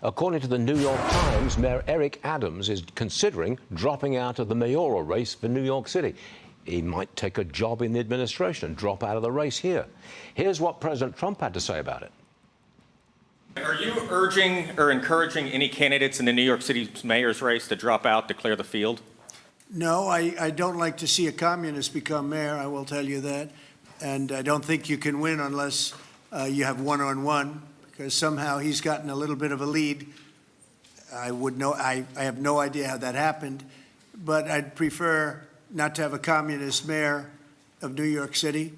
According to the New York Times, Mayor Eric Adams is considering dropping out of the mayoral race for New York City. He might take a job in the administration and drop out of the race here. Here's what President Trump had to say about it. Are you urging or encouraging any candidates in the New York City mayor's race to drop out, to clear the field? No, I don't like to see a communist become mayor, I will tell you that. And I don't think you can win unless you have one-on-one, because somehow he's gotten a little bit of a lead. I have no idea how that happened, but I'd prefer not to have a communist mayor of New York City.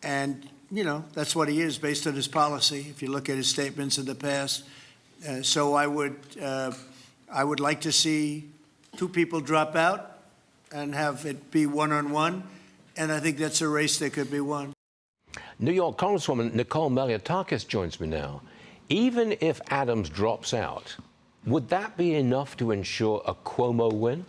And, you know, that's what he is based on his policy, if you look at his statements in the past. So I would like to see two people drop out and have it be one-on-one, and I think that's a race that could be won. New York Congresswoman Nicole Malliotakis joins me now. Even if Adams drops out, would that be enough to ensure a Cuomo win?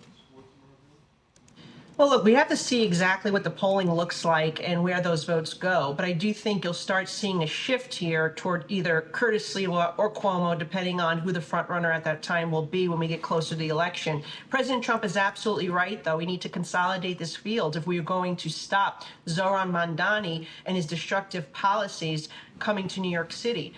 Well, look, we have to see exactly what the polling looks like and where those votes go. But I do think you'll start seeing a shift here toward either Curtis Sliwa or Cuomo, depending on who the front runner at that time will be when we get closer to the election. President Trump is absolutely right, though. We need to consolidate this field if we are going to stop Zohran Mamdani and his destructive policies coming to New York City.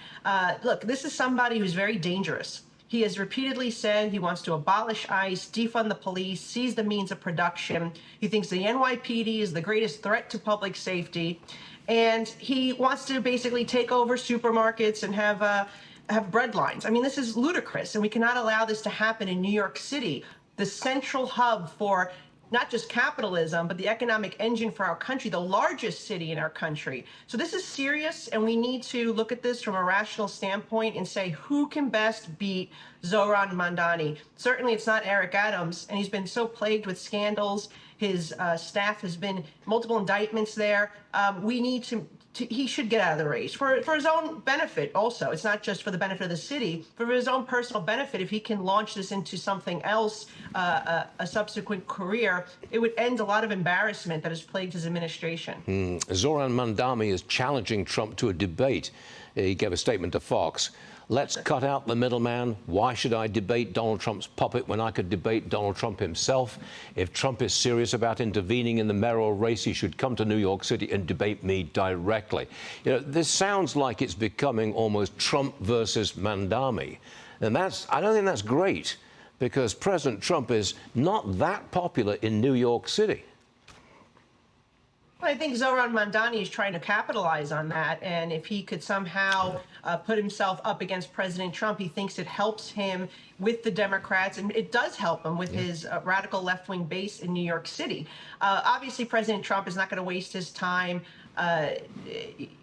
Look, this is somebody who's very dangerous. He has repeatedly said he wants to abolish ICE, defund the police, seize the means of production. He thinks the NYPD is the greatest threat to public safety. And he wants to basically take over supermarkets and have bread lines. I mean, this is ludicrous, and we cannot allow this to happen in New York City, the central hub for not just capitalism, but the economic engine for our country, the largest city in our country. So this is serious, and we need to look at this from a rational standpoint and say, who can best beat Zohran Mamdani? Certainly it's not Eric Adams, and he's been so plagued with scandals. His staff has been multiple indictments there. We need to he should get out of the race for his own benefit also. It's not just for the benefit of the city, for his own personal benefit. If he can launch this into something else, a subsequent career, it would end a lot of embarrassment that has plagued his administration. Zohran Mamdani is challenging Trump to a debate. He gave a statement to Fox. Let's cut out the middleman. Why should I debate Donald Trump's puppet when I could debate Donald Trump himself? If Trump is serious about intervening in the mayoral race, he should come to New York City and debate me directly. You know, this sounds like it's becoming almost Trump versus Mamdani. And I don't think that's great, because President Trump is not that popular in New York City. I think Zohran Mamdani is trying to capitalize on that, and if he could somehow put himself up against President Trump, he thinks it helps him with the Democrats, and it does help him with his radical left-wing base in New York City. Obviously, President Trump is not going to waste his time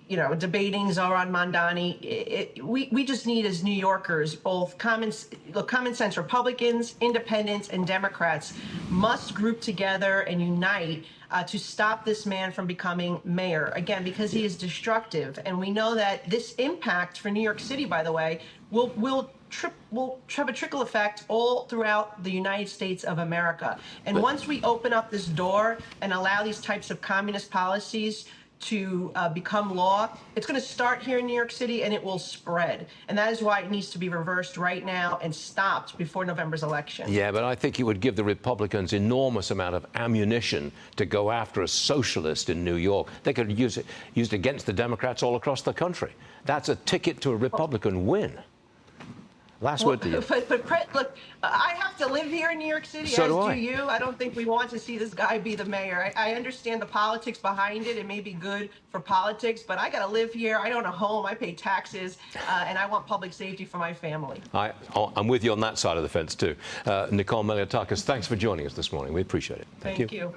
debating Zohran Mamdani. We just need, as New Yorkers, both common sense Republicans, independents, and Democrats must group together and unite to stop this man from becoming mayor, again, because he is destructive. And we know that this impact for New York City, by the way, will have a trickle effect all throughout the United States of America. And once we open up this door and allow these types of communist policies to become law, it's going to start here in New York City, and it will spread. And that is why it needs to be reversed right now and stopped before November's election. Yeah, but I think it would give the Republicans enormous amount of ammunition to go after a socialist in New York. They could use it against the Democrats all across the country. That's a ticket to a Republican win. Last word to you. But look, I have to live here in New York City, so as do you. I don't think we want to see this guy be the mayor. I understand the politics behind it. It may be good for politics, but I got to live here. I own a home. I pay taxes, and I want public safety for my family. I'm with you on that side of the fence, too. Nicole Malliotakis, thanks for joining us this morning. We appreciate it. Thank you.